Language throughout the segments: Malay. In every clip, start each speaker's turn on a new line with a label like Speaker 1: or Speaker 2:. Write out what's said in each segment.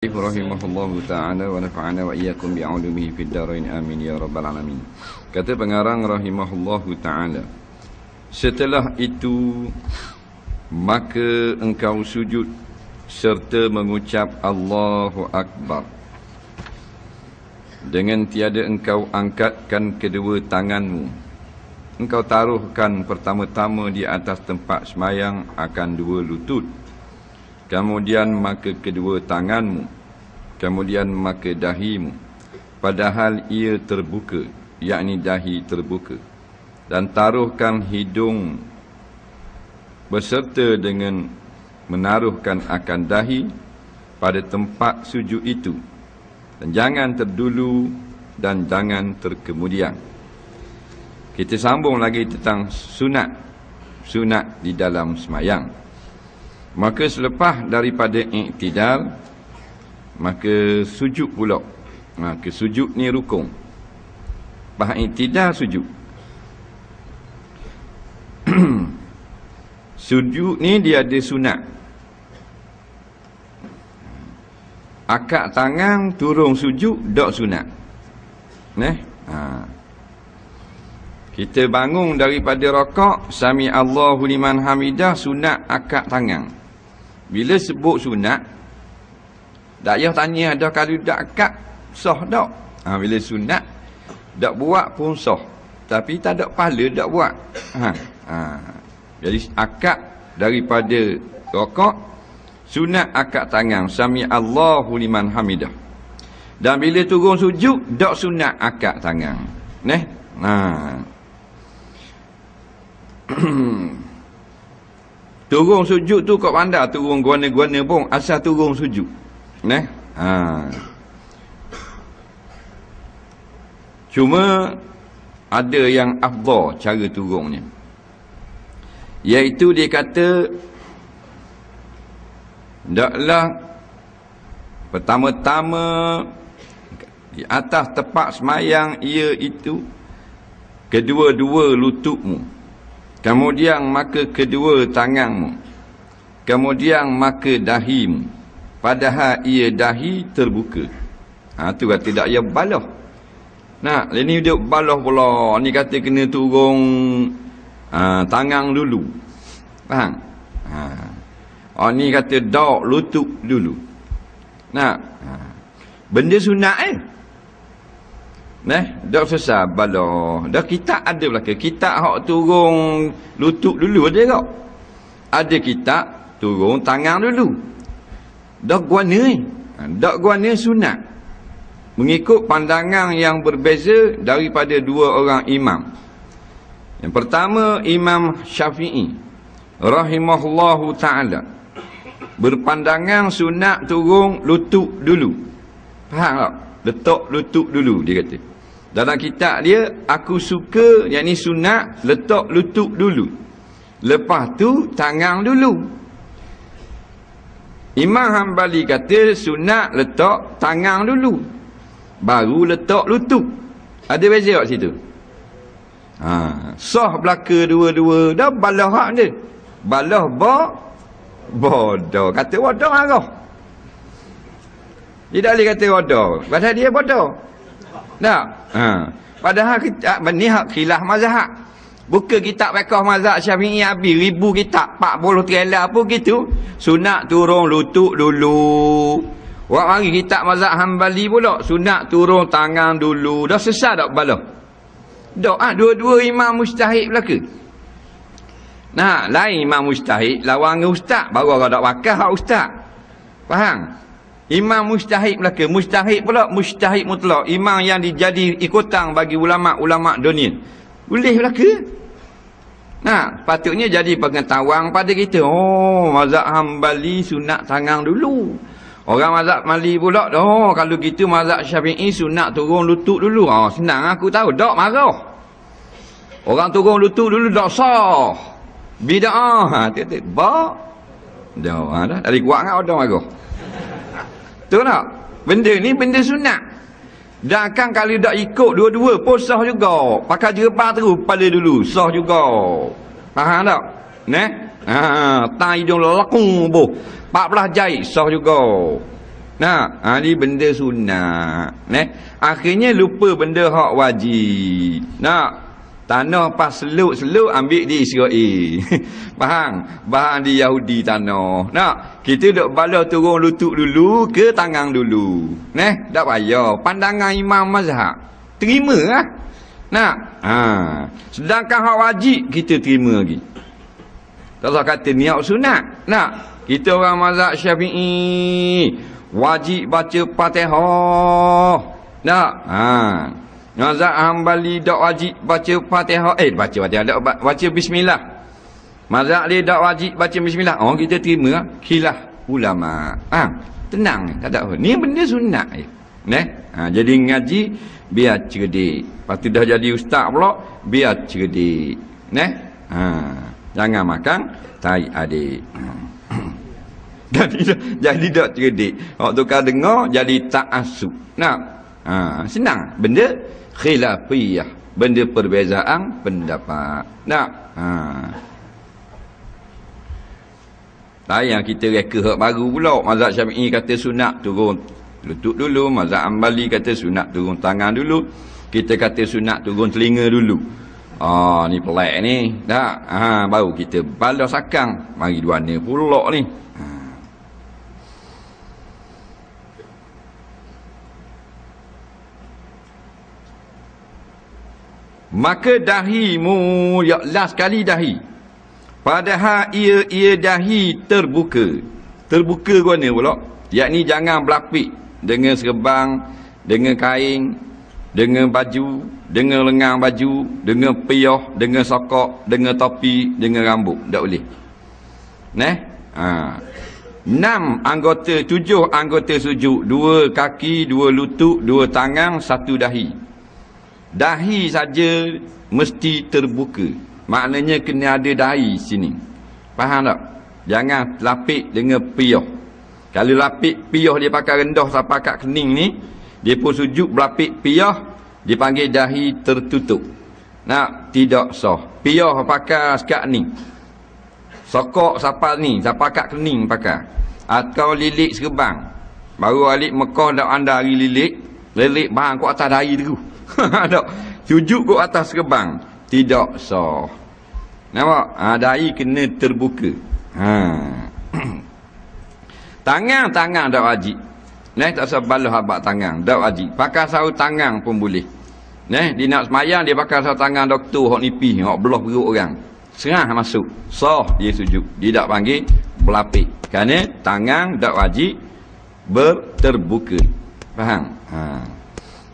Speaker 1: Rahimahullahu ta'ala wa nafa'ana wa iyyakum bi'ulumihi fid dharain amin ya rabbal alamin. Kata pengarang rahimahullahu ta'ala, setelah itu maka engkau sujud serta mengucap Allahu Akbar, dengan tiada engkau angkatkan kedua tanganmu. Engkau taruhkan pertama-tama di atas tempat semayang akan dua lutut, kemudian maka kedua tanganmu, kemudian maka dahimu, padahal ia terbuka, yakni dahi terbuka, dan taruhkan hidung beserta dengan menaruhkan akan dahi pada tempat sujud itu, dan jangan terdulu dan jangan terkemudian. Kita sambung lagi tentang sunat di dalam semayang. Maka selepas daripada i'tidal, maka sujud pula. Maka sujud ni rukun. Lepas i'tidal sujud. Sujud ni dia ada sunat. Akak tangan turun sujud, tak sunat. Kita bangun daripada rakaat, sami Allahu liman hamidah, sunat akak tangan. Bila sebut sunat, tak payah tanya dah kalau tak akak sah tak. Bila sunat tak buat pun sah, tapi tak ada pahala tak buat. Jadi akak daripada rakaat, sunat akak tangan, sami Allahu liman hamidah. Dan bila turun sujud, tak sunat akak tangan. Turun sujud tu kau pandai turun guana-guana pun, asal turun sujud. Cuma ada yang afdal cara turunnya, iaitu dia kata taklah pertama-tama di atas tempat semayang iaitu kedua-dua lututmu, kemudian maka kedua tanganmu, kemudian maka dahimu, padahal ia dahi terbuka. Tu kata tak payah balah. Ini dia balah pula. Ni kata kena turun tangan dulu. Faham? Ni kata dak lutut dulu. Benda sunat dak susah balah. Dah kitab ada belaka. Kitab hak turun lutut dulu ada tak? Ada kitab turun tangan dulu. Dak guana dak guana sunat. Mengikut pandangan yang berbeza daripada dua orang imam. Yang pertama, Imam Syafi'i rahimahullahu ta'ala berpandangan sunat turun lutut dulu. Faham tak? Letak lutut dulu, dia kata. Dalam kitab dia, aku suka, yang ni sunat letak lutut dulu, lepas tu tangan dulu. Imam Hanbali kata sunat letak tangan dulu, baru letak lutut. Ada beza kat situ? Sah belaka dua-dua. Dah balah hak dia. Balah bodoh. Kata bodoh marah. Dia tak boleh kata bodoh, padahal dia bodoh. Tak? Padahal kita ni hak khilaf mazhab. Buka kitab fiqh mazhab Syafi'i habis 1000 kitab, 40 trailer pun gitu. Sunat turun lutut dulu. Wak mari kitab mazhab Hanbali pula, sunat turun tangan dulu. Dah sesat tak balah? Tak. Dua-dua imam mujtahid belaka. Lain imam mujtahid lawan dengan ustaz, baru orang tak pakai hak ustaz. Faham? Imam mujtahid belaka. Mujtahid pula mujtahid mutlak, imam yang dijadi ikutan bagi ulama-ulama dunia. Boleh belaka. Patutnya jadi pengetahuan pada kita. Mazhab Hanbali sunat tangan dulu. Orang mazhab Mali pula, kalau gitu mazhab Syafi'i sunat turun lutut dulu. Senang aku tahu. Tak marah. Orang turun lutut dulu tak sah. Bid'ah. Dah. Dari kuat kan orang marah. Betul tak? Benda ni benda sunat. Dan kan kalau tak ikut dua-dua pun sah juga. Pakai jerapah terus pada dulu, sah juga. Faham tak? Tak hidung lelakung boh. 14 jahit sah juga. Ni benda sunat. Akhirnya lupa benda hak wajib. Tanah pas seluk ambil di Israel. Bahang di Yahudi tanah. Kita duk bala turun lutut dulu ke tangan dulu. Tak payah. Pandangan imam mazhab. Terima lah. Sedangkan hak wajib kita terima lagi. Kalau kata niat sunat. Kita orang mazhab Syafi'i wajib baca Fatihah. Mazhab Hambali tak wajib baca Fatihah. Baca Fatihah tak baca bismillah. Mazhab dia tak wajib baca bismillah. Kita terima khilaf ulama. Tenang, tak ada apa. Ni benda sunat je. Jadi ngaji biar cerdik. Lepas tu dah jadi ustaz pula, biar cerdik. Jangan makan tai adik. Jadi tak cerdik. Waktu kau dengar jadi ta'assub. Senang. Benda khilafiyah. Benda perbezaan pendapat. Yang kita reka hak baru pula. Mazhab Syafi'i kata sunat turun lutut dulu. Mazhab Hambali kata sunat turun tangan dulu. Kita kata sunat turun telinga dulu. Ni pelik ni. Baru kita balas akang. Mari dua ni pula ni. Maka dahimu, last kali dahi. Padahal ia dahi terbuka. Terbuka ke mana pula? Yakni jangan berlapik dengan serban, dengan kain, dengan baju, dengan lengan baju, dengan piyah, dengan sokok, dengan topi, dengan rambut. Tak boleh. 6 anggota, 7 anggota sujud. 2 kaki, 2 lutut, 2 tangan, 1 dahi. Dahi saja mesti terbuka. Maknanya kena ada dahi sini. Faham tak? Jangan lapik dengan piyah. Kalau lapik piyah dia pakai rendah sampai kat kening ni, dia pun sujud berlapik piyah, dipanggil dahi tertutup. Tidak sah. Piyah pakai sekat ni. Sokok sampai ni, sampai kat kening pakai. Atau lilik serban. Baru alik Mekah dak anda hari lilik bahang kat atas dahi tu. Tak. Sujud kat atas serban. Tidak sah. Nampak? Dahi kena terbuka. Tangan tak wajib. Tak usah balas habak tangan. Tak wajib. Pakai sarung tangan pun boleh. Dia nak semayang, dia pakai sarung tangan doktor, hok nipis, hok belah perut orang. Serah masuk. Sah dia sujud. Dia tak panggil berlapik. Kerana tangan tak wajib berterbuka. Faham?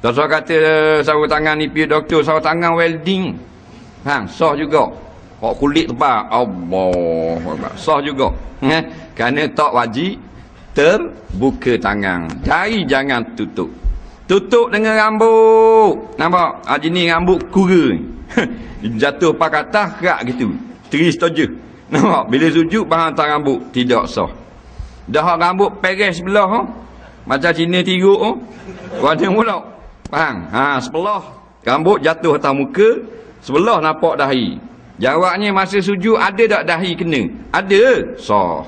Speaker 1: Tak usah kata sarung tangan nipis doktor, sarung tangan welding. Faham? Sah juga. Hok kulit tebal. Allah. Sah juga. Kerana tak wajib terbuka tangan. Jari jangan tutup. Tutup dengan rambut. Nampak? Jenis rambut kura ni. Jatuh pakai atas kerak gitu. Teris saja. Nampak? Bila sujud bahan atas rambut. Tidak sah. Dah rambut peres sebelah. Macam Cina tiruk. Warna pula. Faham? Sebelah rambut jatuh atas muka. Sebelah nampak dahi. Jawabnya masa sujud ada tak dahi kena? Ada. Sah.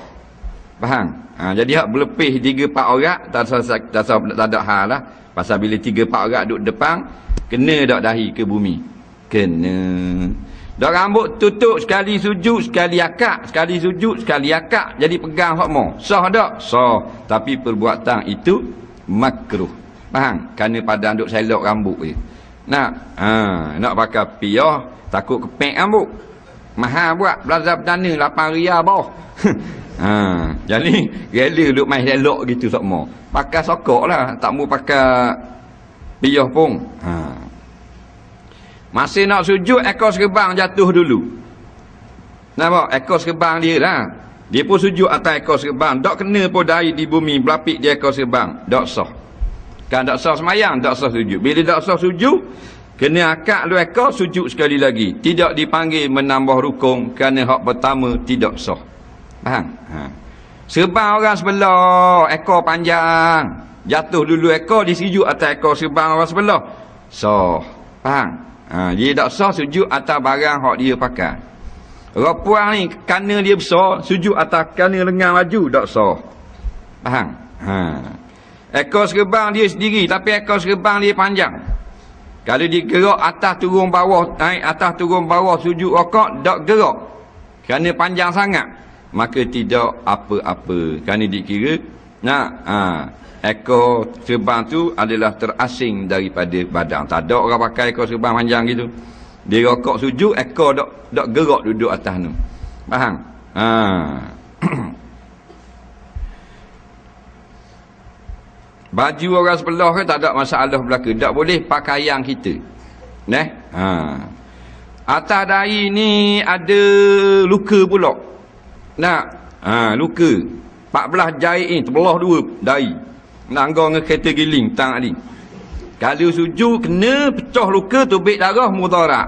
Speaker 1: Faham? Jadi hak berlepih 3-4 orang tak ada hal lah. Pasal bila 3-4 orang duduk depan, kena tak dahi ke bumi? Kena. Dak rambut tutup sekali sujud sekali akak, sekali sujud sekali akak, jadi pegang hak mo. Sah tak? Sah. Tapi perbuatan itu makruh. Faham? Kerana pada duk selok rambut je. Nak pakai piyah takut kepek rambut. Mahal buat belazar perdana 8 riyal bawah. Jadi rela duk main selok gitu semua. Pakai sokok lah, tak mau pakai piyah pun. Masa nak sujud ekor serban jatuh dulu. Nampak? Ekor serban dia lah. Dia pun sujud atas ekor serban. Tak kena pun dahi di bumi berlapik di ekor serban. Tak sah. Kan tak sah semayang, tak sah sujud. Bila tak sah sujud, kena akak lu ekor sujud sekali lagi. Tidak dipanggil menambah rukun kerana hak pertama tidak sah. Faham? Serban orang sebelah, ekor panjang. Jatuh dulu ekor, dia sujud atas ekor serban orang sebelah. Sah. Faham? Dia tak sah sujud atas barang hak dia pakai. Orang puang ni, kana dia besar, sujud atas kana lengan laju, tak sah. Faham? Ekor serban dia sendiri, tapi ekor serban dia panjang. Kalau dia gerak atas turun bawah, naik atas turun bawah, sujud rakaat, tak gerak. Kerana panjang sangat, maka tidak apa-apa. Kerana dikira ekor serban tu adalah terasing daripada badan. Tak ada orang pakai ekor serban panjang gitu. Dia rakaat sujud, ekor tak gerak duduk atas tu. Faham? Baju orang sebelah ke tak ada masalah belaka. Tak boleh pakaian kita. Atas dahi ni ada luka pula. Luka. 14 jahit ni terbelah dua dahi. Nangga dengan kereta giling tang tadi. Kalau sujud kena pecah luka, tubik darah, mudarat.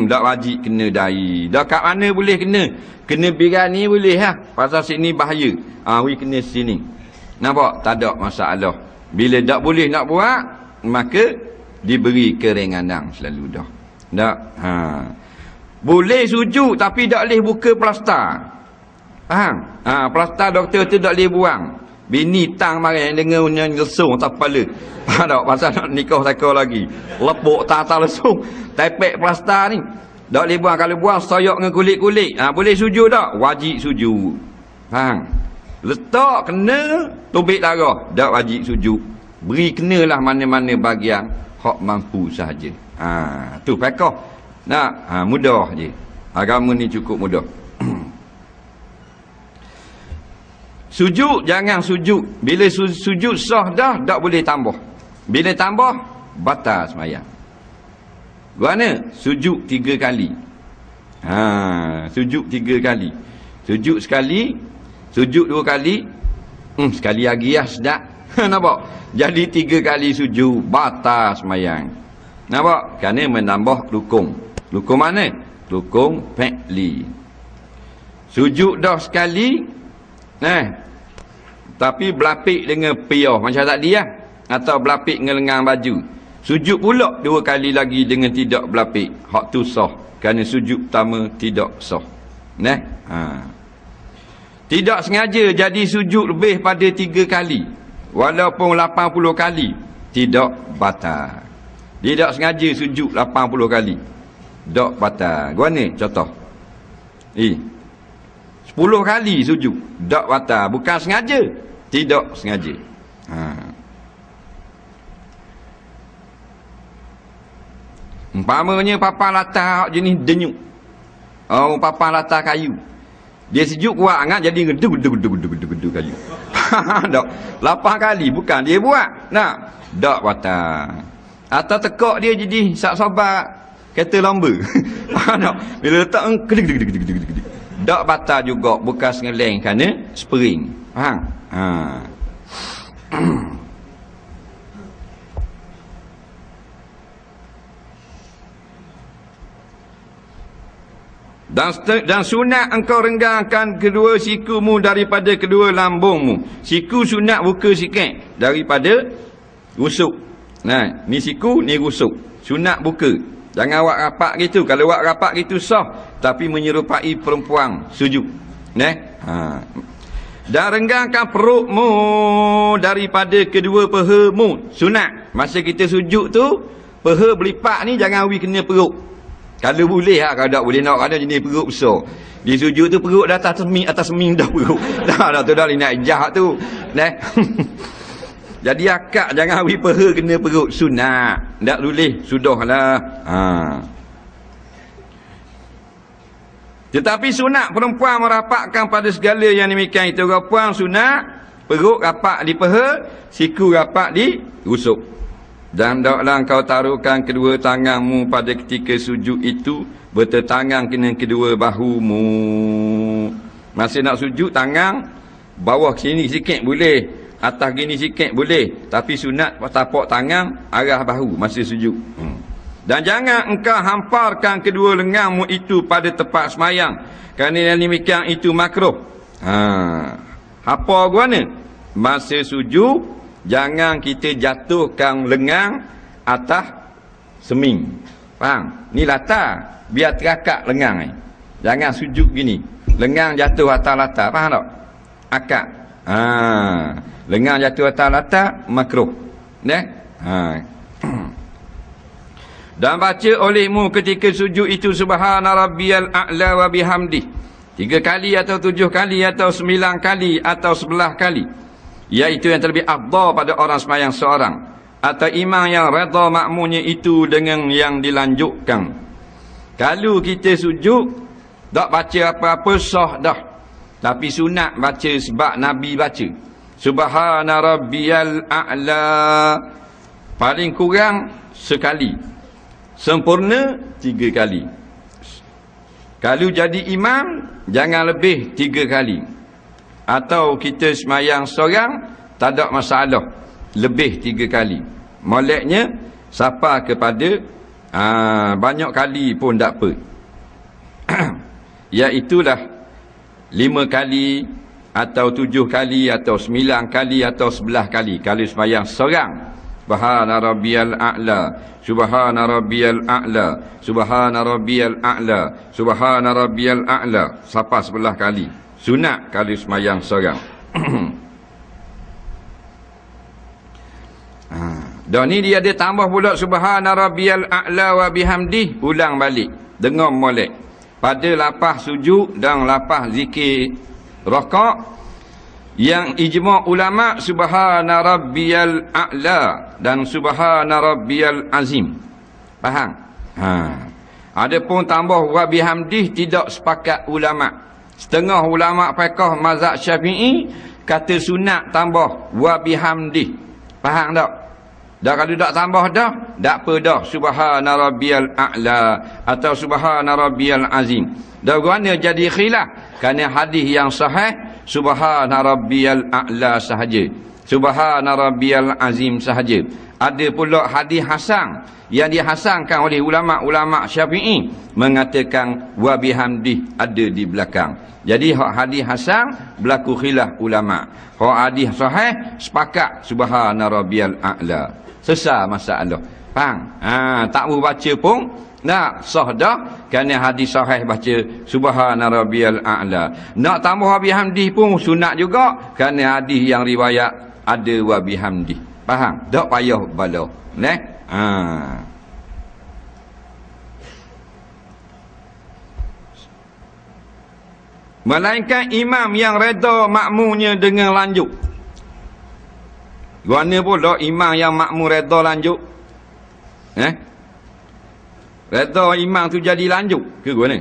Speaker 1: Tak wajib kena dahi. Dah kat mana boleh kena? Kena birani boleh pasal sini bahaya. We kena sini. Nampak? Tak ada masalah. Bila tak boleh nak buat, maka diberi keringanan selalu dah. Tak? Boleh sujud tapi tak boleh buka plastar. Faham? Plastar doktor tu tak boleh buang. Bini tang marah dengan lesung tak kepala. Faham tak? Pasal nak nikah sakar lagi. Lepuk tak lesung. Tepek plastar ni. Tak boleh buang. Kalau buang soyak dengan kulit-kulit. Boleh sujud tak? Wajib sujud. Faham? Letak kena tubik darah. Tak wajib sujud. Beri kenalah mana-mana bahagian hak mampu sahaja. Tu fiqh. Mudah je. Agama ni cukup mudah. Sujud, jangan sujud. Bila sujud sah dah, tak boleh tambah. Bila tambah, batal sembahyang. Gimana? Sujud 3 kali. Sujud 3 kali. Sujud sekali, sujud 2 kali. Sekali lagi sedap. Nampak? Jadi 3 kali sujud, batal sembahyang. Nampak? Kerana menambah rukun. Rukun mana? Rukun fi'li. Sujud dah sekali, tapi berlapik dengan piyah macam tadi atau berlapik dengan lengan baju. Sujud pula 2 kali lagi dengan tidak berlapik. Hak tu sah. Kerana sujud pertama tidak sah. Tidak sengaja jadi sujud lebih pada 3 kali. Walaupun 80 kali, tidak batal. Tidak sengaja sujud 80 kali. Tak batal. Gimana contoh? 10 kali sujud, tak batal. Bukan sengaja. Tidak sengaja. Umpamanya papan latar jenis denyuk. Papan latar kayu. Dia sejuk kuat sangat jadi gedu kayu. Tak. 8 kali bukan dia buat. Tak batal. Atau tekak dia jadi sak-sabar kereta lamba. Bila letak tak batal juga, bukan sengeleng kerana spring. Faham? Dan sunat engkau renggangkan kedua sikumu daripada kedua lambungmu. Siku sunat buka sikit daripada rusuk. Ni siku, ni rusuk. Sunat buka. Jangan awak rapat gitu. Kalau awak rapat gitu sah, tapi menyerupai perempuan sujud. Dan renggangkan perutmu daripada kedua pahamu. Sunat. Masa kita sujud tu, paha berlipat ni jangan kena perut. Kalau boleh kalau tak boleh nak ada jenis perut besar. Di sujud tu perut dah atas seming dah perut. Dah tu dah nak ijah tu. Jadi akak jangan paha kena perut, sunat. Tak boleh, sudahlah. Tetapi sunat perempuan merapatkan pada segala yang demikian itu. Perempuan sunat perut rapat di paha, siku rapat di rusuk. Dan taklah kau taruhkan kedua tanganmu pada ketika sujud itu bertetangan dengan kedua bahumu. Masa nak sujud, tangan bawah sini sikit boleh, atas gini sikit boleh, tapi sunat tapak tangan arah bahu masa sujud. Dan jangan engkau hamparkan kedua lenganmu itu pada tempat semayang, kerana yang demikian itu makruh. Apa guna? Masa sujud jangan kita jatuhkan lengan atas seming. Faham? Ni latar, biar terakak lengan ni. Jangan sujud gini, lengan jatuh atas latar. Faham tak? Akak. Lengan jatuh atas latar, makruh. Dan baca olehmu ketika sujud itu subhana rabbiyal a'la wa bihamdih 3 kali atau 7 kali atau 9 kali atau 11 kali, iaitu yang terlebih afdal pada orang sembahyang seorang atau imam yang redha makmumnya itu dengan yang dilanjutkan. Kalau kita sujud tak baca apa-apa sah dah, tapi sunat baca sebab Nabi baca subhana rabbiyal a'la paling kurang sekali, sempurna 3 kali. Kalau jadi imam jangan lebih 3 kali. Atau kita semayang seorang tak ada masalah lebih 3 kali. Moleknya siapa kepada banyak kali pun tak apa. Iaitulah 5 kali atau 7 kali atau 9 kali atau 11 kali kalau semayang seorang. Subhana rabbiyal a'la, subhana rabbiyal a'la, subhana rabbiyal a'la, subhana rabbiyal a'la, sampai 11 kali. Sunat kalau semayang seorang. Dan ni dia ada tambah pula subhana rabbiyal a'la wa bihamdih, ulang balik dengar molek pada lapah sujud dan lapah zikir rakaat. Yang ijma' ulama subhana rabbiyal a'la dan subhana rabbiyal azim. Faham? Adapun tambah wa bihamdih tidak sepakat ulama. Setengah ulama fiqh mazhab Syafi'i kata sunat tambah wa bihamdih. Faham tak? Dah kalau tak tambah dah, tak apa dah subhana rabbiyal a'la atau subhana rabbiyal azim. Dah guna jadi khilaf kerana hadis yang sahih subhana rabbiyal a'la sahaja, subhana rabbiyal azim sahaja. Ada pula hadis hasan yang dihasankan oleh ulama-ulama Syafi'i mengatakan wa bihamdih ada di belakang. Jadi hak hadis hasan berlaku khilaf ulama. Hak hadis sahih sepakat subhana rabbiyal a'la. Selesai masalah. Faham? Tak mau baca pun nak sah dah kerana hadis sahih baca subhana rabbiyal a'la. Nak tambah wa bihamdih pun sunat juga kerana hadis yang riwayat ada wa bihamdih. Faham? Tak payah bala. Melainkan imam yang reda makmumnya dengan lanjut. Guana pula imam yang makmum reda lanjut. Reda imam tu jadi lanjut ke guana?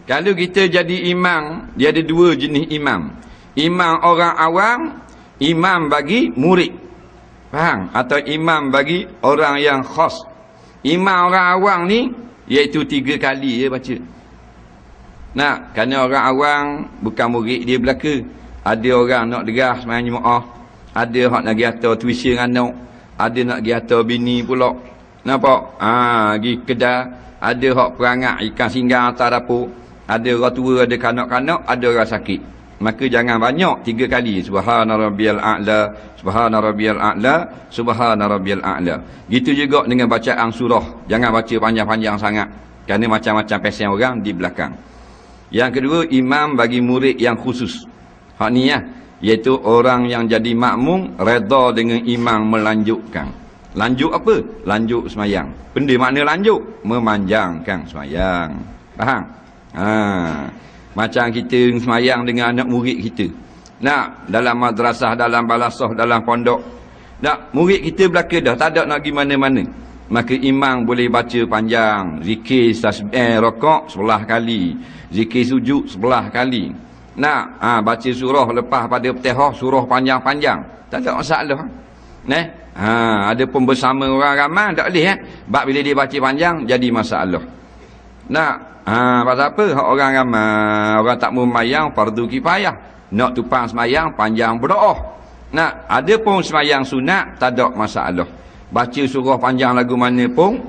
Speaker 1: Kalau kita jadi imam, dia ada 2 jenis imam. Imam orang awam, imam bagi murid. Faham? Atau imam bagi orang yang khas. Imam orang awam ni iaitu 3 kali dia baca. Kerana orang awam bukan murid dia belaka. Ada orang nak derah sembahyang Jumaat, ada hak nak pergi atas tuition anak, ada nak pergi atas bini pula. Nampak? Pergi kedai, ada hak perangat ikan singgang atas dapur, ada orang tua, ada kanak-kanak, ada orang sakit. Maka jangan banyak 3 kali subhana rabbiyal a'la, subhana rabbiyal a'la, subhana rabbiyal a'la. Gitu juga dengan bacaan surah, jangan baca panjang-panjang sangat kerana macam-macam pesen orang di belakang. Yang kedua, imam bagi murid yang khusus. Hak ni iaitu orang yang jadi makmum reda dengan imam melanjutkan. Lanjut apa? Lanjut semayang. Benda makna lanjut? Memanjangkan semayang. Faham? Macam kita semayang dengan anak murid kita. Dalam madrasah, dalam balasah, dalam pondok. Murid kita belaka dah, tak ada nak pergi mana-mana. Maka imam boleh baca panjang. Zikir rakaat 11 kali. Zikir sujud 11 kali. Baca surah lepas pada Fatihah, surah panjang-panjang. Tak ada masalah. Ada pun bersama orang ramai tak boleh sebab bila dia baca panjang jadi masalah. Pasal apa? Orang ramai, orang tak mau sembahyang fardu kifayah. Nak tupang sembahyang panjang berdoa. Ada pun sembahyang sunat tak ada masalah. Baca surah panjang lagu mana pun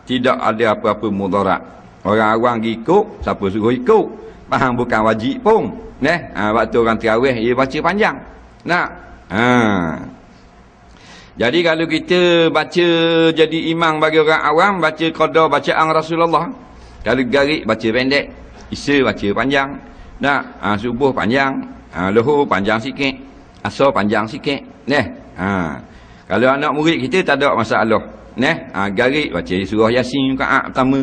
Speaker 1: tidak ada apa-apa mudarat. Orang awam ikut, siapa suruh ikut? Faham, bukan wajib pun. Waktu orang tarawih dia baca panjang. Jadi kalau kita baca jadi imam bagi orang awam, baca qada bacaan Rasulullah. Kalau garik baca pendek, isya baca panjang. Subuh panjang, Luhur panjang sikit, asal panjang sikit. Kalau anak murid kita tak ada masalah. Garik baca surah Yasin rakaat pertama.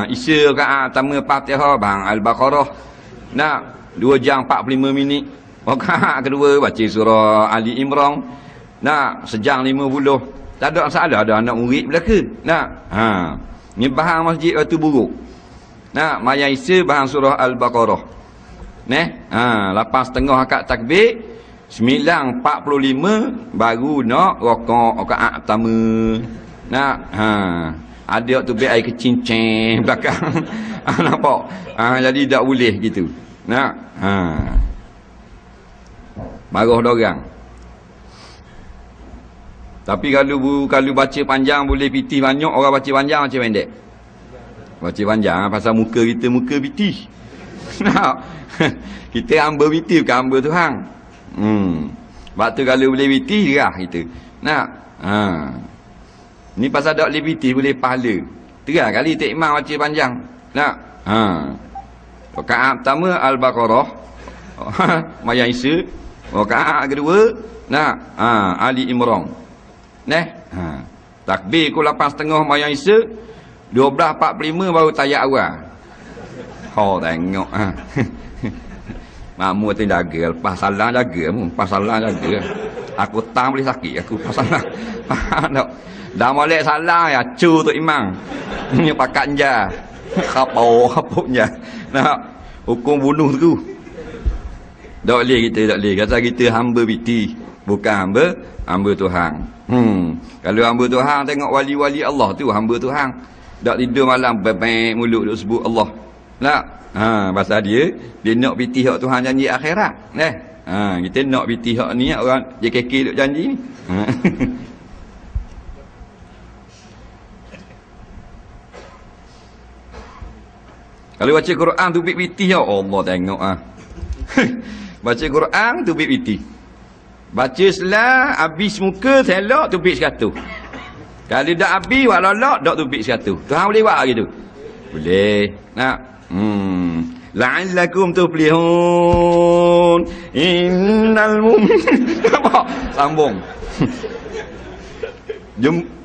Speaker 1: Isya rakaat pertama Fatihah bang Al-Baqarah. 2 jam 45 minit. Rakaat kedua baca surah Ali Imran. Sejam 50. Tak ada masalah ada anak murid belaka. Ni bahan masjid waktu buruk. Maya Isya bahan surah Al-Baqarah. Lepas tengah akad takbir 9.45 baru nak rakaat pertama. Ada waktu biar air kecincin belakang. Nampak? Jadi tak boleh gitu. Marah dorang. Tapi kalau baca panjang boleh piti banyak, orang baca panjang macam pendek. Baca panjang pasal muka kita muka piti. Kita hamba piti bukan hamba Tuhan. Sebab tu kalau boleh piti gerah kita. Ni pasal tak boleh piti boleh pahala. Terang kali tak imam baca panjang. Rakaat pertama Al-Baqarah. Maya Isya. Rakaat kedua Ali Imran. Takbir ku 8.30 Maya Isya. 12.45 baru tayat awal. Tengok. Makmur tu jaga. Lepas salam jaga. Lepas salam jaga. Aku tang boleh sakit. Aku lepas salam. Tak. Dah molek salam ya. Cu tu imam. Ni pakat je. Kapau-kapaunya. Hukum bunuh tu. Tak boleh kita. Tak boleh. Kata kita hamba biti. Bukan hamba Tuhan. Kalau hamba Tuhan tengok wali-wali Allah tu hamba Tuhan. Tak tidur malam bebek mulut duk sebut Allah. Pasal dia nak piti hak Tuhan janji akhirat. Kita nak piti hak ni orang JKK duk janji ni. Kalau baca Quran tu piti ya Allah tengok Baca Quran tu piti. Baca selah habis muka selok tupik 100. Kalau dak habis wak lolok dak tupik 100. Tuhan boleh buat gitu. Boleh. La'allakum tuflihun. Innal mu'min. Apa? Sambung.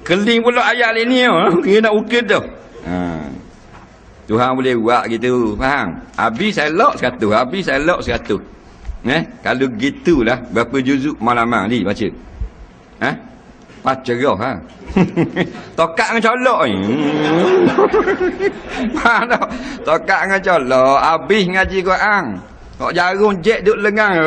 Speaker 1: Keling pula ayat ini kena nak ukir tu. Tuhan boleh buat gitu, faham? Habis selok 100, habis selok 100. Kalau gitulah berapa juzuk malaman ni baca? Baca roh Tokak dengan colok ni. Faham tak? Tokak dengan colok, habis ngaji Quran. Kok jarum jet duk lengang.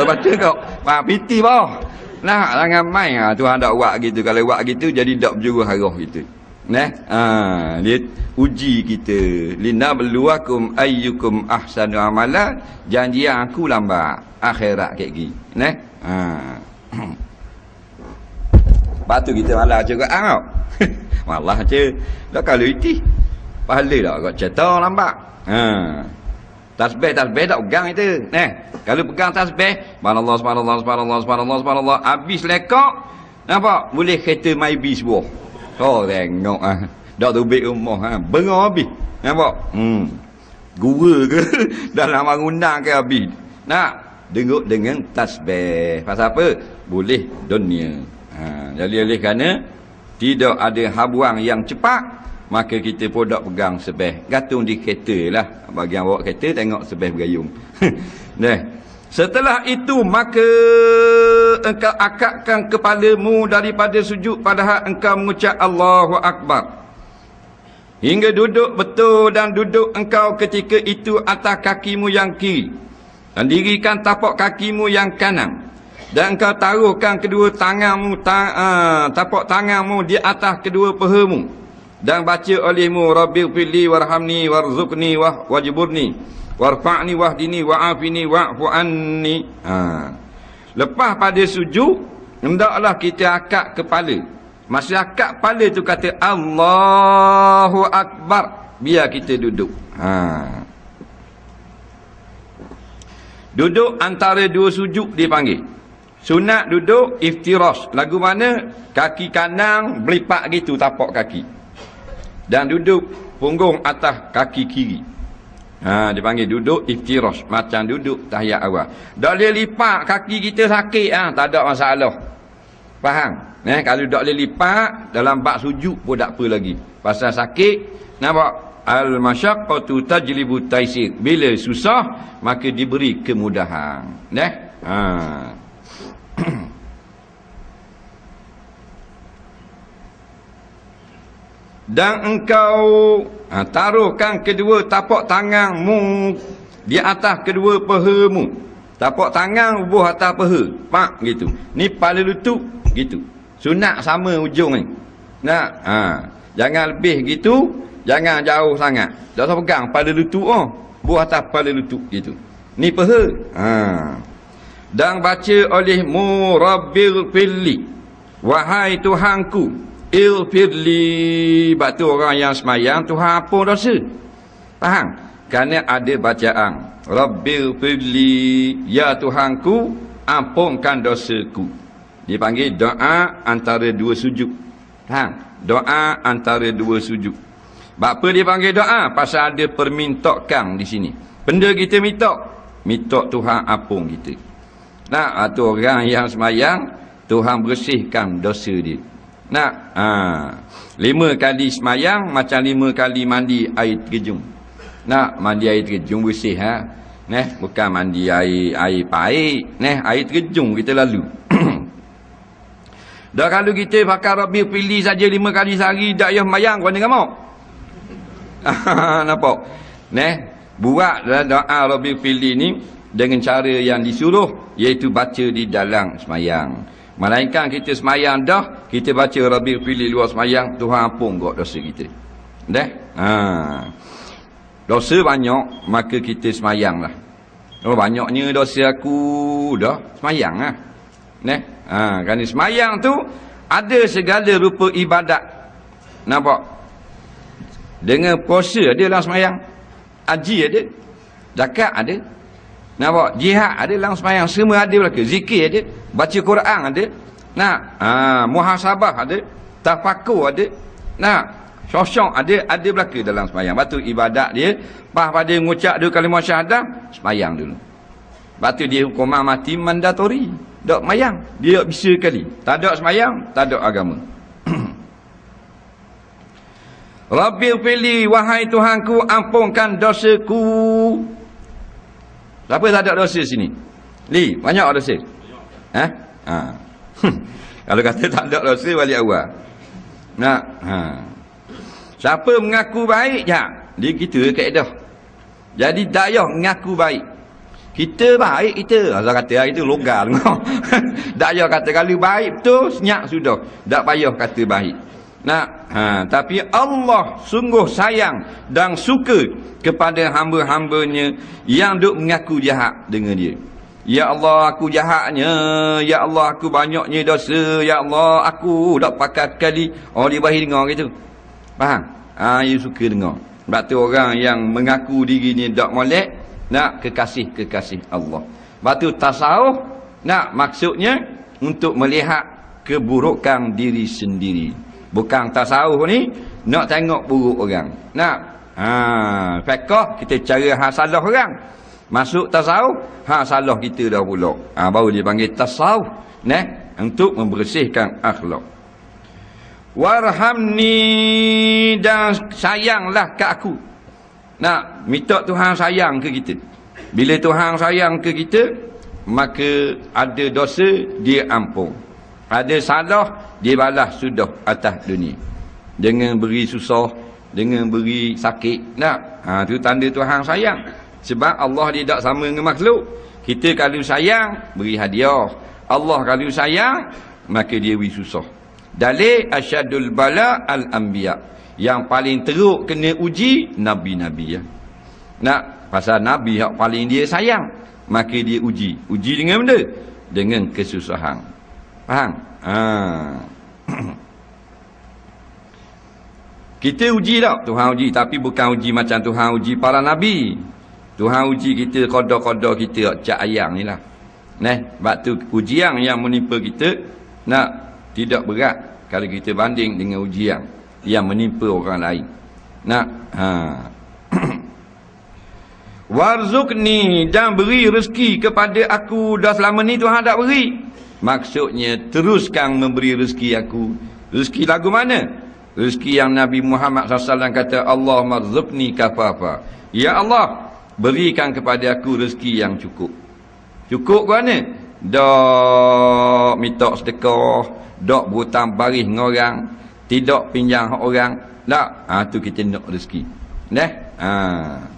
Speaker 1: Baca kau. Piti bawah. Jangan main Tuhan tak buat gitu. Kalau buat gitu jadi tak berjuru harah gitu. Dia uji kita. Linabluwakum ayyukum ahsanu amala. Janji aku lambat akhirat kayak gini. Batu kita malah cakap tau. Malah je. Dah kalau itu pahala dah kau cerita lambat. Tasbih tak pegang itu. Kalau pegang tasbih, subhanallah. Habis lekak, nampak? Boleh kereta mai bis buah. Tengok dak tubik rumah bengah habis. Nampak? Gua ke dalam bangunan ke habis. Dengut dengan tasbih. Pasal apa? Boleh dunia. Jadi oleh kerana tidak ada habuang yang cepat, maka kita pun tak pegang sebeh. Gantung di kereta lah. Bagian bawa kereta tengok sebeh bergayung. Setelah itu maka engkau akakkan kepalamu daripada sujud padahal engkau mengucap Allahu Akbar. Hingga duduk betul dan duduk engkau ketika itu atas kakimu yang kiri. Dan dirikan tapak kakimu yang kanan. Dan engkau taruhkan kedua tanganmu, tapak tanganmu di atas kedua pahamu. Dan baca olehmu, Rabbighfirli warhamni warzuqni wajburni warfa'ni wahdini wa'afini wa'fu anni. Lepas pada sujud, hendaklah kita akak kepala. Masa akak kepala tu kata Allahu Akbar. Biar kita duduk. Duduk antara dua sujud dipanggil. Sunat duduk iftirash. Lagu mana? Kaki kanan belipak gitu tapak kaki. Dan duduk punggung atas kaki kiri. Dipanggil duduk iftirash, macam duduk tahiyat awal. Tak boleh lipat kaki kita sakit, tak ada masalah. Faham? Kalau tak boleh lipat dalam bab sujud pun tak apa lagi. Pasal sakit, nampak? Al-masyaqqatu tajlibu taisir. Bila susah, maka diberi kemudahan. Dan engkau taruhkan kedua tapak tanganmu di atas kedua pahamu. Tapak tangan bubuh atas paha. Pak gitu. Ni kepala lutut gitu. Sunat sama ujung ni. Jangan lebih gitu, jangan jauh sangat. Tak usah pegang kepala lutut bubuh atas kepala lutut gitu. Ni paha. Dan baca olehmu Rabbil Firli. Wahai Tuhanku, Ilfirli. Sebab tu orang yang semayang Tuhan ampun dosa. Faham? Kerana ada bacaan Rabbil Firli, ya Tuhanku ampunkan dosaku. Dipanggil doa antara dua sujud. Faham? Doa antara dua sujud. Sebab apa dia panggil doa? Pasal ada permintaan di sini. Benda kita minta Tuhan ampun kita. Tu orang yang semayang Tuhan bersihkan dosa dia. 5 kali semayang macam 5 kali mandi air terjun. Mandi air terjun bersih bukan mandi air paik. Air terjun kita lalu. Dah kalau kita pakai Rabbil Firli saja 5 kali sehari dak payah semayang, kau dengar mau? Nampak? Buat doa Rabbil Firli ni dengan cara yang disuruh, iaitu baca di dalam semayang. Melainkan kita semayang dah, kita baca Rabbil Firli luar semayang, Tuhan ampun kau dosa kita. Dosa banyak, maka kita semayang lah. Banyaknya dosa aku, dah semayang lah. Kerana semayang tu ada segala rupa ibadat. Nampak? Dengan puasa ada dalam semayang, haji ada, zakat ada, nampak? Jihad ada dalam semayang, semua ada belaka. Zikir ada, baca Quran ada, muhasabah ada, tafakur ada, syosyok ada belaka dalam semayang. Lepas tu ibadat dia, pada mengucap 2 kalimah syahadah, semayang dulu. Lepas tu dia hukuman mati mandatori. Tak semayang, dia bisa kali. Tak ada semayang, tak ada agama. Rabbil Firli, wahai Tuhanku ampunkan dosaku. Siapa tak ada dosa sini? Banyak dosa? Kalau kata tak ada dosa, balik awal. Siapa mengaku baik, dia kita kaedah. Jadi tak payah mengaku baik. Kita baik kita. Allah kata itu logar. Tak payah kata kalau baik betul, senyap sudah. Tak payah kata baik. Tapi Allah sungguh sayang dan suka kepada hamba-hambanya yang duk mengaku jahat dengan dia. Ya Allah, aku jahatnya. Ya Allah, aku banyaknya dosa. Ya Allah, aku tak pakai kali. Dia bahi dengar gitu. Faham? Dia suka dengar. Sebab tu orang yang mengaku diri ni tak molek, kekasih-kekasih Allah. Sebab tu tasawuf, maksudnya untuk melihat keburukan diri sendiri. Bukan tasawuf ni nak tengok buruk orang. Fiqh kita cara salah orang. Masuk tasawuf, salah kita dah pula. Baru dia panggil tasawuf, untuk membersihkan akhlak. Warhamni, dan sayanglah ke aku. Minta Tuhan sayang ke kita. Bila Tuhan sayang ke kita, maka ada dosa dia ampun. Ada salah dia balas sudah atas dunia. Dengan beri susah, dengan beri sakit. Tu tanda Tuhan sayang. Sebab Allah dia tak sama dengan makhluk. Kita kalau sayang, beri hadiah. Allah kalau sayang, maka dia beri susah. Dalil asyadul bala al-anbiya. Yang paling teruk kena uji, Nabi-Nabi. Pasal Nabi yang paling dia sayang, maka dia uji. Uji dengan benda? Dengan kesusahan. Faham? Kita uji tak? Tuhan uji. Tapi bukan uji macam Tuhan uji para Nabi. Tuhan uji kita, koda-koda kita cak ayang ni lah. Sebab tu ujian yang menimpa kita tidak berat kalau kita banding dengan ujian yang menimpa orang lain. Warzuqni, dan beri rezeki kepada aku. Dah selama ni Tuhan tak beri. Maksudnya teruskan memberi rezeki aku. Rezeki lagu mana? Rezeki yang Nabi Muhammad SAW kata, Allah marzuqni kafafa. Ya Allah, berikan kepada aku rezeki yang cukup. Cukup ke mana? Dok minta sedekah, dok berhutang baris dengan orang, tidak pinjam orang. Tak, tu kita nak rezeki.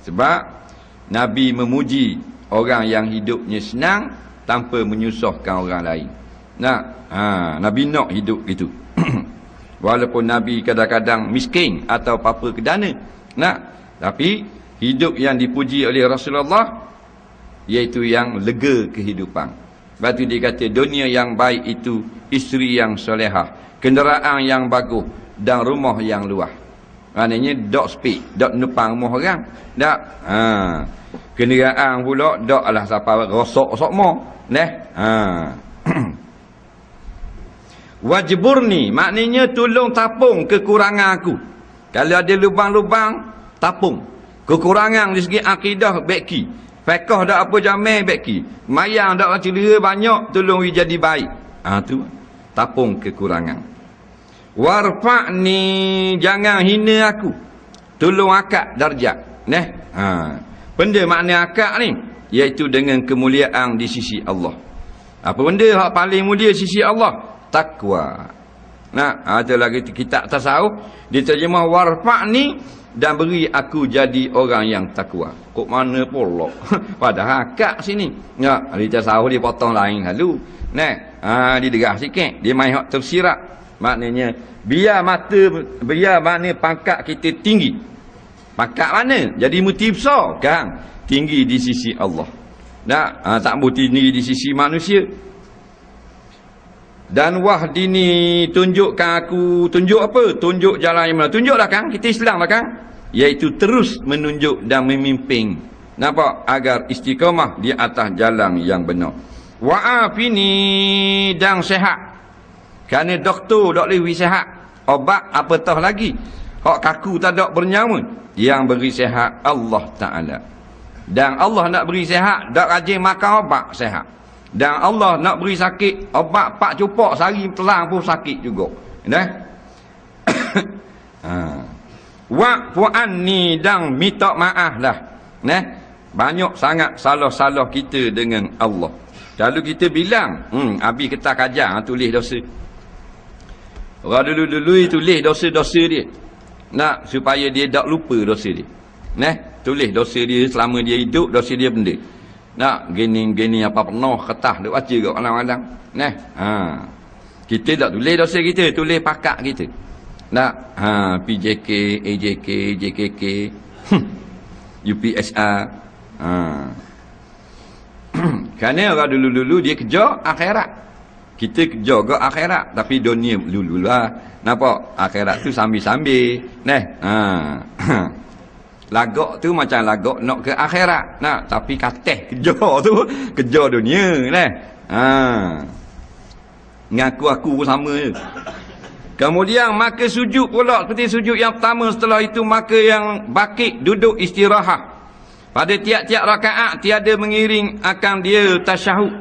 Speaker 1: Sebab Nabi memuji orang yang hidupnya senang tanpa menyusahkan orang lain. Nabi nak hidup gitu. Walaupun Nabi kadang-kadang miskin atau apa-apa kedana. Tapi hidup yang dipuji oleh Rasulullah iaitu yang lega kehidupan. Sebab tu dia kata dunia yang baik itu isteri yang solehah, kenderaan yang bagus dan rumah yang luas. Maknanya dok speak, dok nepang rumah orang. Tak. Kenderaan pula dok alah siapa rosak-rosak mo. Wajburni, maknanya tolong tapung kekurangan aku. Kalau ada lubang-lubang, tapung. Kekurangan di segi akidah beki. Fiqh dak apa jamai beki. Mayang dak cedera banyak, tolong jadi baik. Tu tapung kekurangan. Warfa'ni, jangan hina aku. Tolong akak darjat. Benda makna akak ni iaitu dengan kemuliaan di sisi Allah. Apa benda hak paling mulia di sisi Allah? Takwa. Ada lagi kitab tasawuf diterjemah warfa'ni, dan beri aku jadi orang yang takwa. Kok mana pula? Padahal akak sini. Di tasawuf dia potong lain lalu. Dia derah sikit. Dia main hak tersirat. Maknanya biar mana pangkat kita tinggi. Pangkat mana? Jadi muti besar kan? Tinggi di sisi Allah. Tak muti tinggi di sisi manusia. Dan wahdini, tunjukkan aku. Tunjuk apa? Tunjuk jalan yang mana? Tunjuklah kan? Kita Islam lah kan? Iaitu terus menunjuk dan memimpin. Nampak? Agar istiqamah di atas jalan yang benar. Wa'afini, dan sehat. Kerana doktor tak boleh sihat. Obat apatah lagi. Hak kaku tak ada bernyawa. Yang beri sihat Allah Ta'ala. Dan Allah nak beri sihat, tak rajin makan obat sihat. Dan Allah nak beri sakit, obat 4 cupak sehari telang pun sakit juga. Wa'fu anni, dan minta maaf lah. Banyak sangat salah-salah kita dengan Allah. Lalu kita bilang, Abi kita kajar tulis dosa. Orang dulu-dulu tulis dosa-dosa dia. Supaya dia tak lupa dosa dia. Tulis dosa dia selama dia hidup, dosa dia benda. Gini apa penuh kertas duk baca kat malam-malam. Kita tak tulis dosa kita, tulis pakak kita. PJK, AJK, JKK, UPSR. Kerana orang dulu-dulu dia kejar akhirat. Kita kejar ke akhirat, tapi dunia dululah. Nampak? Akhirat tu sambil-sambil. Lagak tu macam lagak nak ke akhirat. Tapi kateh kejar tu kejar dunia. Ngaku aku pun sama je. Kemudian maka sujud pula seperti sujud yang pertama. Setelah itu maka yang bakit duduk istirahat. Pada tiap-tiap rakaat tiada mengiring akan dia tasyahud.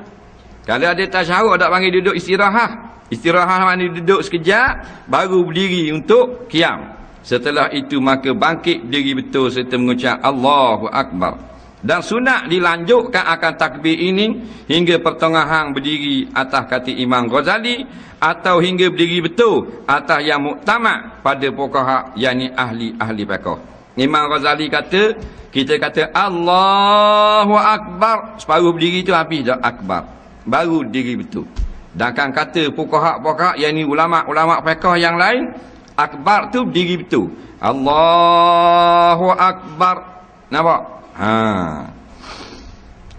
Speaker 1: Kalau ada tasyahud tak panggil duduk istirahat. Istirahat maknanya duduk sekejap baru berdiri untuk qiyam. Setelah itu maka bangkit berdiri betul serta mengucap Allahu Akbar. Dan sunat dilanjutkan akan takbir ini hingga pertengahan berdiri atas kata Imam Ghazali, atau hingga berdiri betul atas yang muktamad pada fuqaha, yakni ahli fiqh. Imam Ghazali kata, kita kata Allahu Akbar, separuh berdiri itu habis dah akbar, baru diri betul. Dan kan kata fuqaha, yakni ulama-ulama fiqh yang lain, akbar tu berdiri betul. Allahu Akbar. Nampak?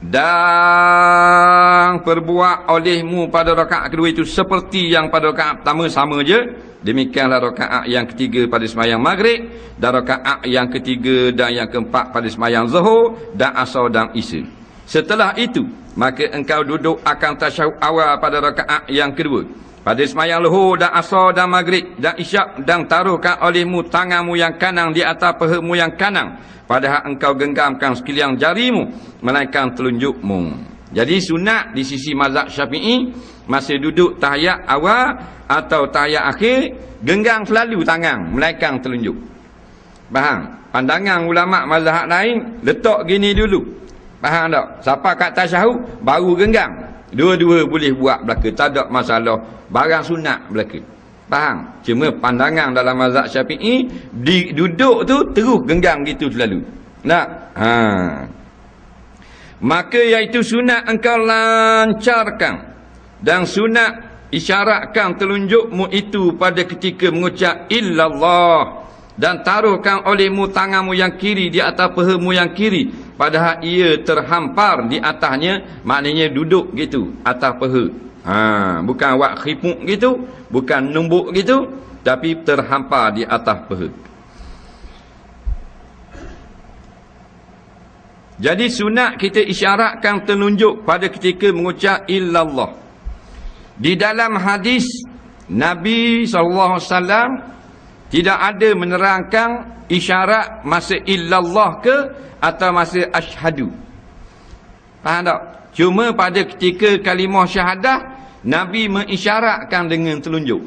Speaker 1: Dan perbuat olehmu pada rakaat kedua itu seperti yang pada rakaat pertama, sama je. Demikianlah rakaat yang ketiga pada sembahyang maghrib, dan rakaat yang ketiga dan yang keempat pada sembahyang zuhur dan asar dan isya. Setelah itu maka engkau duduk akan tasyahud awal pada rakaat yang kedua. pada sembahyang Zuhur dan Asar dan Maghrib dan Isyak, dan taruhkan olehmu tanganmu yang kanan di atas pahamu yang kanan, padahal engkau genggamkan sekalian jarimu melainkan telunjukmu. Jadi sunat di sisi mazhab Syafi'i, masa duduk tahiyat awal atau tahiyat akhir, genggam selalu tangan melainkan telunjuk. Faham? Pandangan ulama mazhab lain letak gini dulu. Faham tak? Siapa kat tasyahud baru genggam. Dua-dua boleh buat belaka, tak ada masalah. Barang sunat belaka. Faham? Cuma pandangan dalam mazhab Syafi'i, duduk tu terus genggam gitu selalu. Nak? Maka iaitu sunat engkau lancarkan, dan sunat isyaratkan telunjukmu itu pada ketika mengucap illallah, dan taruhkan olehmu tanganmu yang kiri di atas pahamu yang kiri, padahal ia terhampar di atasnya, maknanya duduk gitu atas paha. Bukan wak khipuk gitu, bukan numbuk gitu, tapi terhampar di atas paha. Jadi sunat kita isyaratkan telunjuk pada ketika mengucap illallah. Di dalam hadis Nabi SAW tidak ada menerangkan isyarat masa illallah ke atau masa asyhadu. Faham tak? Cuma pada ketika kalimah syahadah, Nabi mengisyaratkan dengan telunjuk.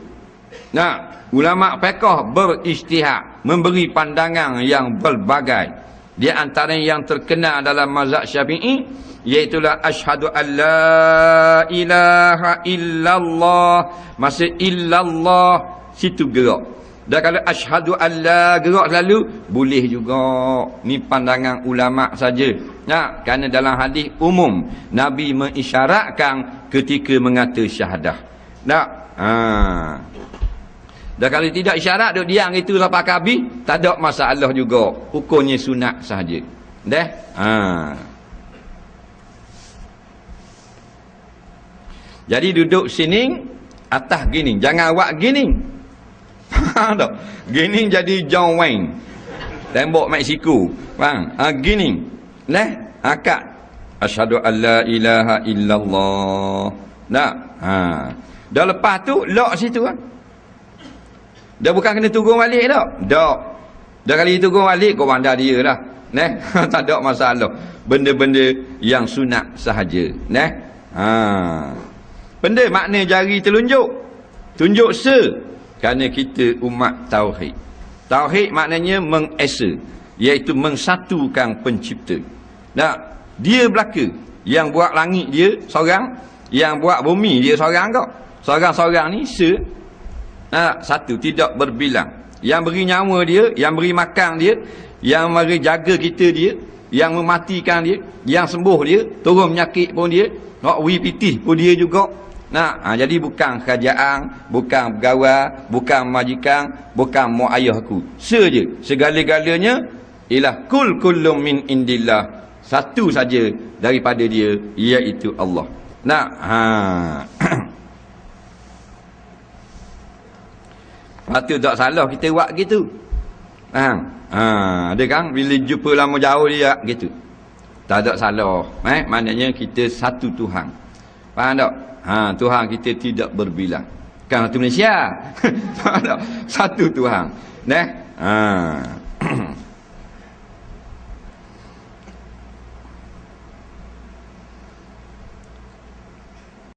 Speaker 1: Nah, ulama fiqh berijtihad, memberi pandangan yang berbagai. Di antara yang terkenal dalam mazhab Syafi'i, iaitulah asyhadu an la ilaha illallah. Masa illallah situ gerak. Dan kalau asyhadu an la gerak selalu boleh juga. Ni pandangan ulama saja. Nah, kerana dalam hadis umum Nabi mengisyaratkan ketika mengata syahadah. Tak? Dan kalau tidak isyarat duk diam itu sampai habis, tak ada masalah juga. Hukumnya sunat sahaja. Dah? Jadi duduk sini atas gini, jangan awak gini. Faham tak? Gini jadi John Wayne, tembok Mexico. Faham? Gini. Nah, akad asyhadu an la ilaha illallah. Nah, dah lepas tu lock situ kan. Dah bukan kena turun balik dah. Dah. Dah kali turun balik kau bandar dia lah. Nah, tak ada masalah. Benda-benda yang sunat sahaja. Nah. Benda makna jari telunjuk. Tunjuk kerana kita umat tauhid. Tauhid maknanya mengesa, iaitu mensatukan pencipta. Nah, dia belaka. Yang buat langit dia seorang, yang buat bumi dia seorang kau. Seorang-seorang ni satu, tidak berbilang. Yang beri nyawa dia, yang beri makan dia, yang beri jaga kita dia, yang mematikan dia, yang sembuh dia, turun penyakit pun dia, nak pitih pun dia juga. Jadi bukan kerajaan, bukan pegawai, bukan majikan, bukan mak ayah aku. Saja, segala-galanya ialah kullum min indillah. Satu saja daripada dia, iaitu Allah. Patut tak salah kita buat gitu. Ada kan bila jumpa lama jauh dia gitu. Tak ada salah. Maknanya kita satu Tuhan. Faham tak? Tuhan kita tidak berbilang. Kan satu Malaysia. Satu Tuhan.